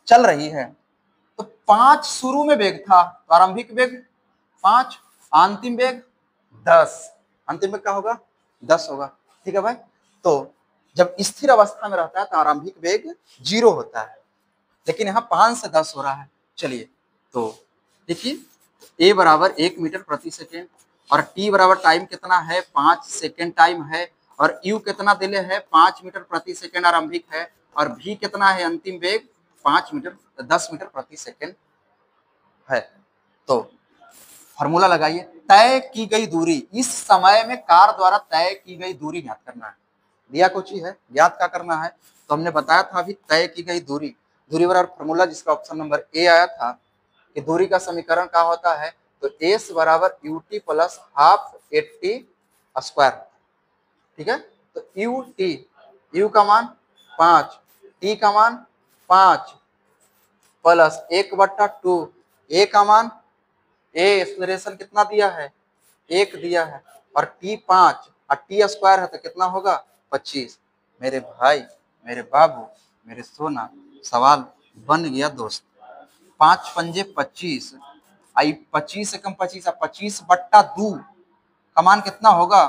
चल रही है। तो 5 शुरू में वेग था, प्रारंभिक वेग 5, अंतिम वेग 10, अंतिम वेग क्या होगा 10 होगा। ठीक है भाई, तो जब स्थिर अवस्था में रहता है तो आरंभिक वेग 0 होता है, लेकिन यहाँ 5 से 10 हो रहा है। चलिए तो देखिए ए बराबर 1 मीटर प्रति सेकेंड और टी बराबर टाइम कितना है 5 सेकेंड टाइम है, और यू कितना दिले है 5 मीटर प्रति सेकेंड आरंभिक है, और भी कितना है अंतिम वेग 10 मीटर प्रति सेकेंड है। तो फॉर्मूला लगाइए, तय की गई दूरी, इस समय में कार द्वारा तय की गई दूरी ज्ञात करना है। दिया कुछ ही है, ज्ञात क्या करना है, तो हमने बताया था अभी तय की गई दूरी, दूरी बराबर फॉर्मूला जिसका ऑप्शन नंबर ए आया था कि दूरी का समीकरण क्या होता है, तो एस बराबर U T plus half A T square. ठीक है, तो यू टी, यू का मान 5, टी का मान 5 प्लस 1/2, ए का मान, ए एक्सेलरेशन कितना दिया है 1 दिया है, और टी 5 और टी स्क्वायर है तो कितना होगा 25। मेरे भाई, मेरे बाबू, मेरे सोना, सवाल बन गया दोस्त। 5 पंजे 25, आई 25 से कम 25, 25/2 का मान कितना होगा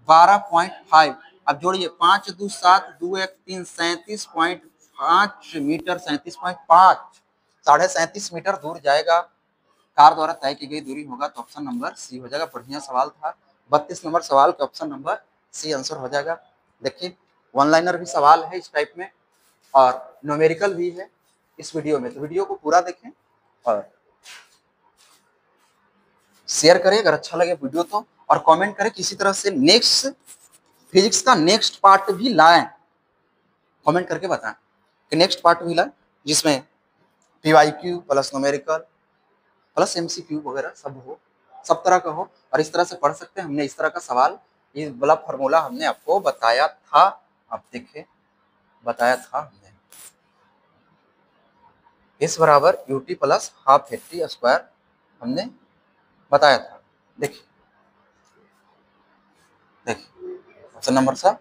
12.5। अब जोड़िए 5 2 7 2 1 3 37.5 मीटर, 37.5, 37.5 मीटर दूर जाएगा, कार द्वारा तय की गई दूरी होगा, तो ऑप्शन नंबर सी हो जाएगा। बढ़िया सवाल था, 32 नंबर सवाल का ऑप्शन नंबर सी आंसर हो जाएगा। देखिए वन लाइनर भी सवाल है इस टाइप में और न्यूमेरिकल भी है इस वीडियो में, तो वीडियो को पूरा देखें और शेयर करें अगर अच्छा लगे वीडियो तो, और कमेंट करें किसी तरह से नेक्स्ट फिजिक्स का नेक्स्ट पार्ट भी लाएं, कमेंट करके बताएं कि नेक्स्ट पार्ट भी लाएं जिसमें PYQ plus numerical plus MCQ वगैरह सब हो, सब तरह का हो, और इस तरह से पढ़ सकते हैं। हमने इस तरह का सवाल, ये वाला फॉर्मूला हमने आपको बताया था, आप देखिए बताया था हमने, इस बराबर U T plus half A T square हमने बताया था। देखिए देखिए ऑप्शन नंबर सा,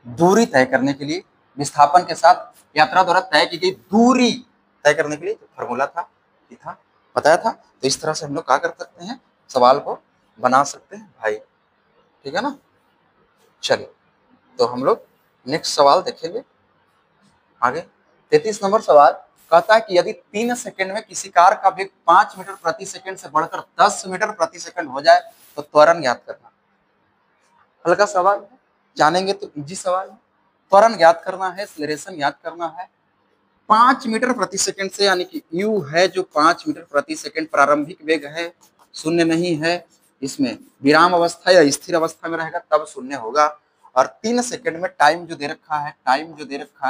दूरी तय करने के लिए विस्थापन के साथ यात्रा द्वारा तय की गई दूरी तय करने के लिए फॉर्मूला था, ये था, बताया था। तो इस तरह से हम लोग क्या कर सकते हैं, सवाल को बना सकते हैं भाई। ठीक है ना, चलिए तो हम लोग नेक्स्ट सवाल देखेंगे। आगे 33 नंबर सवाल कहता है कि यदि 3 सेकंड में किसी कार का वेग 5 मीटर प्रति सेकंड से बढ़कर 10 मीटर प्रति सेकंड हो जाए तो त्वरण ज्ञात करना। हल्का सवाल है, जानेंगे तो इजी सवाल है। त्वरण ज्ञात करना है, एक्सेलरेशन ज्ञात करना है। 5 मीटर प्रति सेकंड से, यानी कि u है जो 5 मीटर प्रति सेकंड प्रारंभिक वेग है, शून्य नहीं है, इसमें विराम अवस्था या स्थिर अवस्था में रहेगा तब शून्य होगा। और 3 सेकंड में टाइम जो दे रखा है,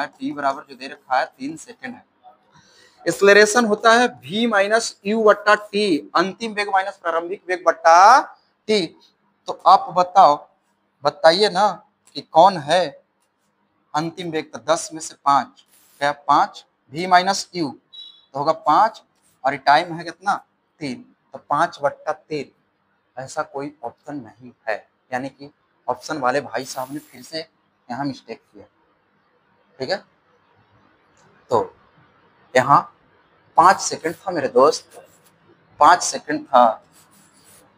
टी बराबर जो दे रखा है 3 सेकंड है। एक्सेलरेशन होता है v माइनस यू बट्टा टी, अंतिम वेग माइनस प्रारंभिक वेग बट्टा टी। तो आप बताइए ना कि कौन है अंतिम वेग। तो 10 में से 5 क्या, 5 v माइनस यू तो होगा 5, और टाइम है कितना 3, तो 5/3। ऐसा कोई ऑप्शन नहीं है, यानी कि ऑप्शन वाले भाई साहब ने फिर से यहाँ मिस्टेक किया। ठीक है, तो यहाँ 5 सेकंड था मेरे दोस्त, 5 सेकंड था,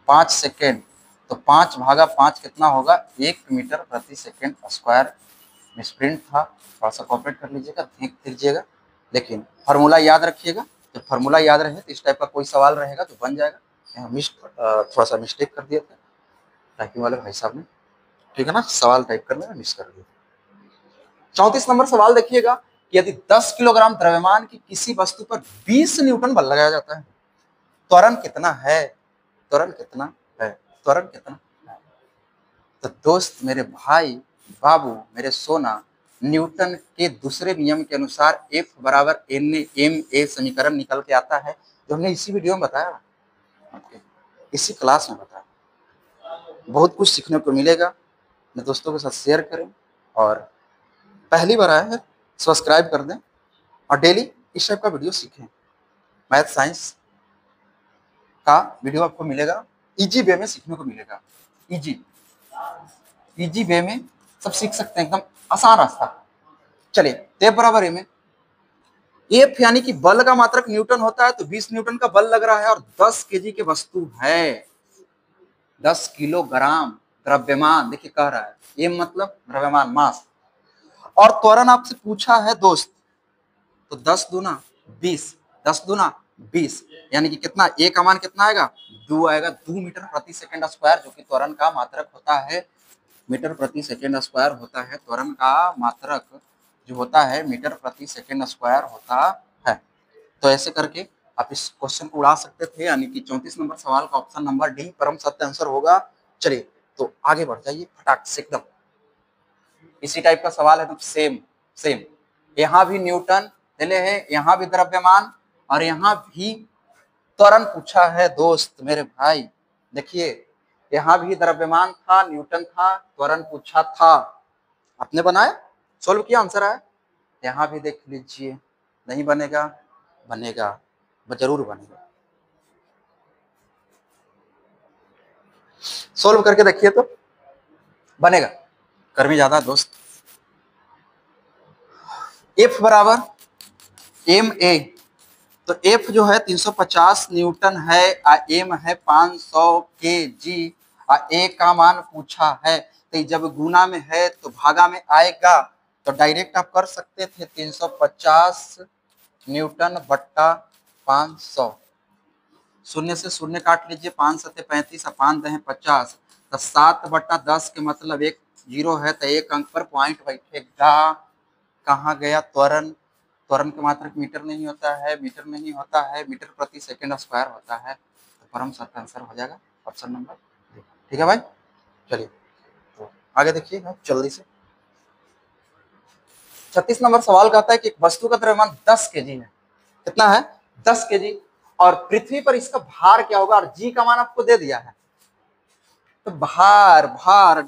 5 सेकंड, तो 5/5 कितना होगा, 1 मीटर प्रति सेकंड स्क्वायर। मिसप्रिंट था, थोड़ा सा कॉपरेट कर लीजिएगा, देख लीजिएगा, लेकिन फार्मूला याद रखिएगा। जब फार्मूला याद रहे तो इस टाइप का कोई सवाल रहेगा तो बन जाएगा। यहाँ थोड़ा सा मिस्टेक कर दिया था टाइपिंग वाले भाई साहब ने, ठीक है ना, सवाल टाइप करने में मिस कर दिया। 34 नंबर सवाल देखिएगा कि यदि 10 किलोग्राम द्रव्यमान की किसी वस्तु पर 20 न्यूटन बल लगाया जाता है, त्वरण कितना है, त्वरण कितना है, त्वरण कितना है। तो दोस्त मेरे भाई बाबू मेरे सोना, न्यूटन के दूसरे नियम के अनुसार F बराबर ma समीकरण निकल के आता है, जो हमने इसी वीडियो में बताया, इसी क्लास में बताया। बहुत कुछ सीखने को मिलेगा, अपने दोस्तों के साथ शेयर करें, और पहली बार आए हैं सब्सक्राइब कर दें, और डेली इस टाइप का वीडियो सीखें। मैथ साइंस का वीडियो आपको मिलेगा, इजी वे में सीखने को मिलेगा, इजी वे में सब सीख सकते हैं, एकदम आसान रास्ता। चलिए, टेप बराबर ए में एफ यानी कि बल का मात्रक न्यूटन होता है, तो 20 न्यूटन का बल लग रहा है, और 10 केजी की वस्तु है, 10 किलोग्राम द्रव्यमान, देखिए कह रहा है एम मतलब द्रव्यमान, मास, और त्वरण आपसे पूछा है दोस्त, तो 10 दूना 20, 10 दूना 20, यानी कि कितना, ए का मान कितना आएगा, 2 आएगा, 2 मीटर प्रति सेकंड स्क्वायर, जो कि त्वरण का मात्रक होता है, मीटर प्रति सेकंड स्क्वायर होता है, त्वरण का मात्रक जो होता है मीटर प्रति सेकंड स्क्वायर होता है। तो ऐसे करके आप इस क्वेश्चन को उड़ा सकते थे, यानी कि 34 नंबर सवाल का ऑप्शन नंबर डी परम सत्य आंसर होगा। चलिए, तो आगे बढ़ जाइए फटाक से, एकदम इसी टाइप का सवाल है, तो सेम सेम, यहाँ भी न्यूटन दिले है, यहाँ भी द्रव्यमान, और यहाँ भी त्वरण पूछा है दोस्त मेरे भाई। देखिए, यहाँ भी द्रव्यमान था, न्यूटन था, त्वरण पूछा था, आपने बनाया, सोल्व किया, आंसर आया। यहाँ भी देख लीजिए, नहीं बनेगा, बनेगा, जरूर बनेगा, सोल्व करके देखिए तो बनेगा, गर्मी ज्यादा दोस्त। एफ बराबर एम ए, तो एफ जो है 350 न्यूटन है, एम है 500 केजी, ए का मान पूछा है, तो जब गुना में है तो भागा में आएगा, तो डायरेक्ट आप कर सकते थे 350 न्यूटन बट्टा 500, शून्य से शून्य काट लीजिए, 5 सत्ते 35, 5 दहे 50, तो 7/10 के मतलब एक जीरो है, तो एक अंक पर पॉइंट बैठेगा। कहाँ गया त्वरण, त्वरण के मात्रक मीटर नहीं होता है, मीटर नहीं होता है, मीटर प्रति सेकंड स्क्वायर होता है, तो परम सत्य आंसर हो जाएगा ऑप्शन नंबर, ठीक है भाई। चलिए, तो आगे देखिए जल्दी से। 36 नंबर सवाल कहता है कि एक वस्तु का द्रव्यमान 10 केजी है, कितना है, 10 केजी, और पृथ्वी पर इसका भार क्या होगा, और जी का मान आपको दे दिया है, तो भार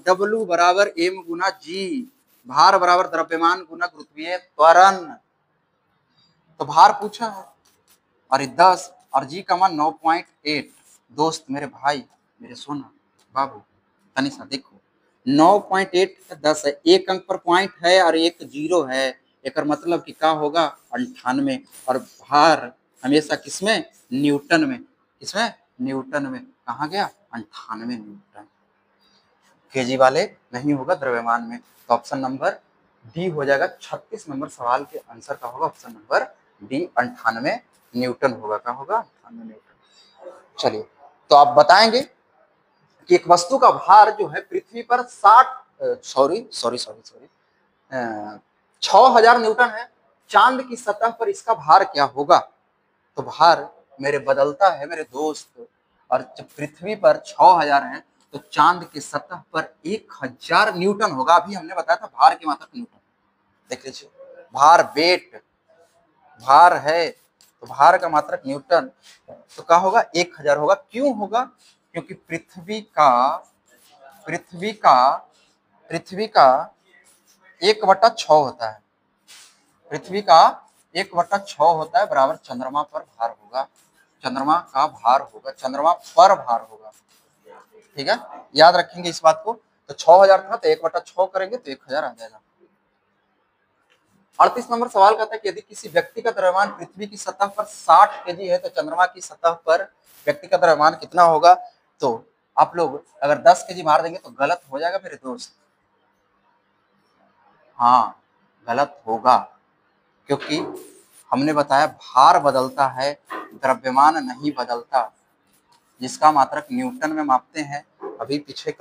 W बराबर m गुना जी, भार बराबर द्रव्यमान गुना गुरुत्वीय त्वरण, तो भार पूछा है, और 10, और जी का मान 9.8। दोस्त मेरे भाई मेरे सोना बाबू, तनिषा देखो, 9.8 10 है, एक अंक पर पॉइंट है और एक जीरो है, एक मतलब कि क्या होगा 98, और भार हमेशा किसमें, न्यूटन में, किसमें, न्यूटन में, कहाँ गया 98 न्यूटन, केजी वाले नहीं होगा द्रव्यमान में, तो ऑप्शन नंबर डी हो जाएगा। 36 नंबर सवाल के आंसर का होगा ऑप्शन नंबर डी, 98 न्यूटन होगा। क्या होगा? 98 न्यूटन। चलिए, तो आप बताएंगे कि एक वस्तु का भार जो है पृथ्वी पर 6000 न्यूटन है, चांद की सतह पर इसका भार क्या होगा? तो भार मेरे बदलता है मेरे दोस्त, और जब पृथ्वी पर 6000 है तो चांद की सतह पर 1000 न्यूटन होगा। अभी हमने बताया था भार की मात्रक न्यूटन। देख लीजिए, भार वेट, भार है तो भार का मात्रक न्यूटन, तो क्या होगा? 1000 होगा। क्यों होगा? क्योंकि पृथ्वी का पृथ्वी का 1/6 होता है। पृथ्वी का 1/6 होता है बराबर चंद्रमा पर भार होगा। चंद्रमा का भार होगा, चंद्रमा पर भार होगा। ठीक है, याद रखेंगे इस बात को। तो 6000 था तो 1/6 करेंगे तो 1000 आ जाएगा। 38 नंबर सवाल कहता है कि यदि किसी व्यक्ति का द्रव्यमान पृथ्वी की सतह पर 60 केजी है तो चंद्रमा की सतह पर व्यक्ति का द्रव्यमान कितना होगा? तो आप लोग अगर 10 केजी मार देंगे तो गलत हो जाएगा मेरे दोस्त। हाँ, गलत होगा, क्योंकि हमने बताया भार बदलता है, द्रव्यमान नहीं बदलता, जिसका मात्रक न्यूटन में मापते हैं। अभी पीछे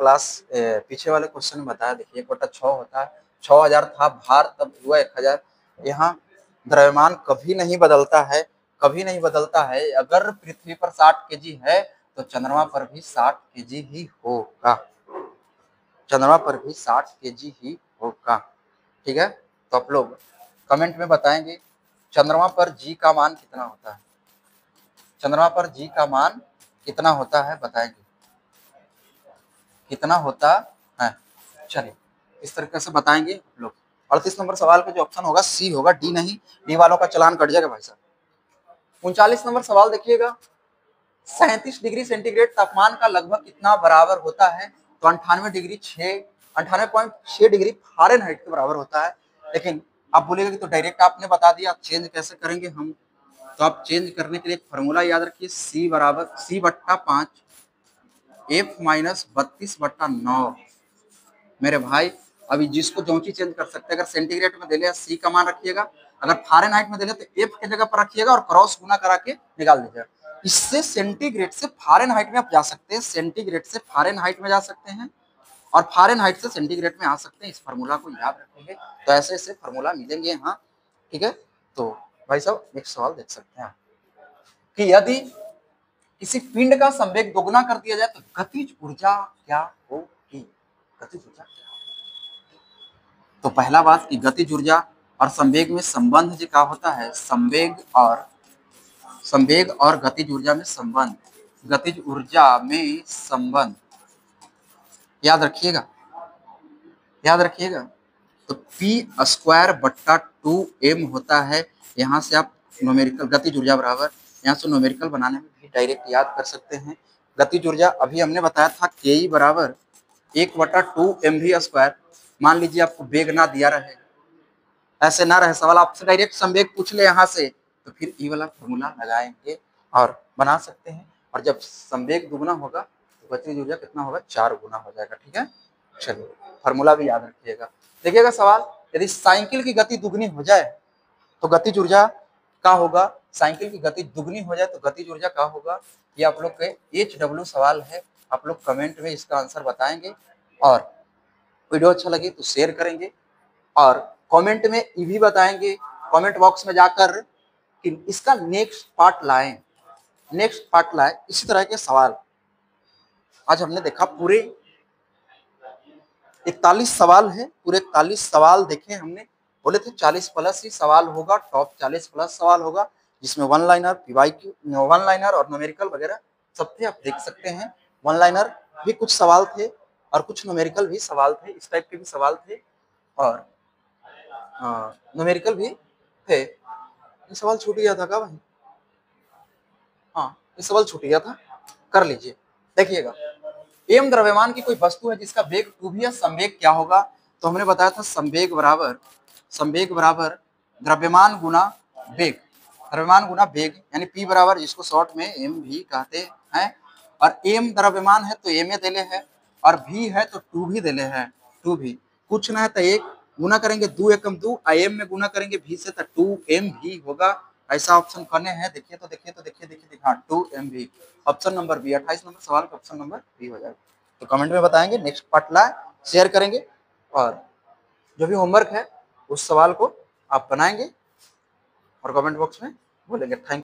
वाले क्वेश्चन में बताया, देखिए 1/6 होता है, 6000 था भार, तब हुआ 1000। यहाँ द्रव्यमान कभी नहीं बदलता है, कभी नहीं बदलता है। अगर पृथ्वी पर 60 केजी है तो चंद्रमा पर भी 60 केजी ही होगा। चंद्रमा पर भी 60 केजी ही होगा। ठीक है, तो आप लोग कमेंट में बताएंगे चंद्रमा पर जी का मान कितना होता है। चंद्रमा पर जी का मान कितना होता है बताएंगे, कितना होता है। चलिए, इस तरीके से बताएंगे आप लोग। 38 नंबर सवाल का जो ऑप्शन होगा सी होगा, डी नहीं। डी वालों का चलान कट जाएगा भाई साहब। 39 नंबर सवाल देखिएगा, 37 डिग्री सेंटीग्रेड तापमान का लगभग कितना बराबर होता है? तो 98.6 डिग्री फ़ारेनहाइट के बराबर होता है। लेकिन आप बोलेगा कि तो डायरेक्ट आपने बता दिया, चेंज कैसे करेंगे हम? तो आप चेंज करने के लिए एक फॉर्मूला याद रखिए, सी बराबर C/5 F-32/9। मेरे भाई, अभी जिसको जो चीज चेंज कर सकते हैं, अगर सेंटीग्रेड में दे लिया सी का मान रखिएगा, अगर फ़ारेनहाइट में दे लिया तो एफ की जगह पर रखिएगा और क्रॉस गुना करा के निकाल दीजिएगा। इससे सेंटीग्रेड से फ़ारेनहाइट में आप जा सकते हैं, सेंटीग्रेड से फ़ारेनहाइट में जा सकते हैं, और फ़ारेनहाइट से सेंटीग्रेड में आ सकते हैं। इस फार्मूला को याद रखेंगे तो ऐसे ऐसे फार्मूला मिलेंगे यहाँ। ठीक है, तो भाई साहब नेक्स्ट सवाल देख सकते हैं कि यदि किसी पिंड का संवेग दोगुना कर दिया जाए तो गतिज ऊर्जा क्या होगी? गतिज ऊर्जा क्या? तो पहला बात कि गतिज ऊर्जा और संवेग में संबंध जो क्या होता है, संवेग और गतिज ऊर्जा में संबंध, गतिज ऊर्जा में संबंध याद रखिएगा, याद रखिएगा। तो P²/2m होता है। यहाँ से आप न्यूमेरिकल गतिज ऊर्जा बराबर, यहाँ से न्यूमेरिकल बनाने में भी डायरेक्ट याद कर सकते हैं। गतिज ऊर्जा अभी हमने बताया था Ke बराबर 1/2mv²। मान लीजिए आपको वेग ना दिया रहे, ऐसे ना रहे सवाल, आपसे डायरेक्ट संवेग पूछ ले यहाँ से, तो फिर ई वाला फॉर्मूला लगाएंगे और बना सकते हैं। और जब संवेग दुगुना होगा तो गतिज ऊर्जा कितना होगा? 4 गुना हो जाएगा। ठीक है, चलिए फॉर्मूला भी याद रखिएगा। देखिएगा सवाल, यदि साइकिल की गति दुगनी हो जाए तो गतिज ऊर्जा क्या होगा? साइकिल की गति दुगनी हो जाए तो गतिज ऊर्जा क्या होगा? ये आप लोग के HW सवाल है, आप लोग कमेंट में इसका आंसर बताएंगे, और वीडियो अच्छा लगे तो शेयर करेंगे, और कमेंट में ये भी बताएंगे कमेंट बॉक्स में जाकर कि इसका नेक्स्ट पार्ट लाएं, नेक्स्ट पार्ट लाएं। इसी तरह के सवाल आज हमने देखा, पूरे 41 सवाल है, पूरे 41 सवाल देखे हमने। बोले थे 40 प्लस ही सवाल होगा, टॉप 40 प्लस सवाल होगा, जिसमें one liner, PYQ, one liner और न्यूमेरिकल वगैरह सब थे, आप देख सकते हैं। वन लाइनर भी कुछ सवाल थे और कुछ न्यूमेरिकल भी सवाल थे, इस टाइप के भी सवाल थे, और न्यूमेरिकल भी थे। ये सवाल छूट गया था क्या भाई? हाँ, ये सवाल छूट गया था, कर लीजिए। देखिएगा, एम द्रव्यमान की कोई वस्तु है जिसका वेग 2v है, संवेग क्या होगा? तो हमने बताया था संवेग बराबर द्रव्यमान गुना वेग, द्रव्यमान गुना वेग, यानी P बराबर, जिसको शॉर्ट में एम भी कहते हैं। और एम द्रव्यमान है तो एम ए देले है, और v है तो 2v देले है, 2v। कुछ ना है तो एक गुना करेंगे 2 एकम 2, im में गुना करेंगे भी से तो 2m भी होगा। ऐसा ऑप्शन कौन है? देखिए हाँ 2m भी। ऑप्शन नंबर बी, 28 नंबर सवाल का ऑप्शन नंबर बी हो जाएगा। तो कमेंट में बताएंगे, नेक्स्ट पार्ट लाए शेयर करेंगे, और जो भी होमवर्क है उस सवाल को आप बनाएंगे और कमेंट बॉक्स में बोलेंगे। थैंक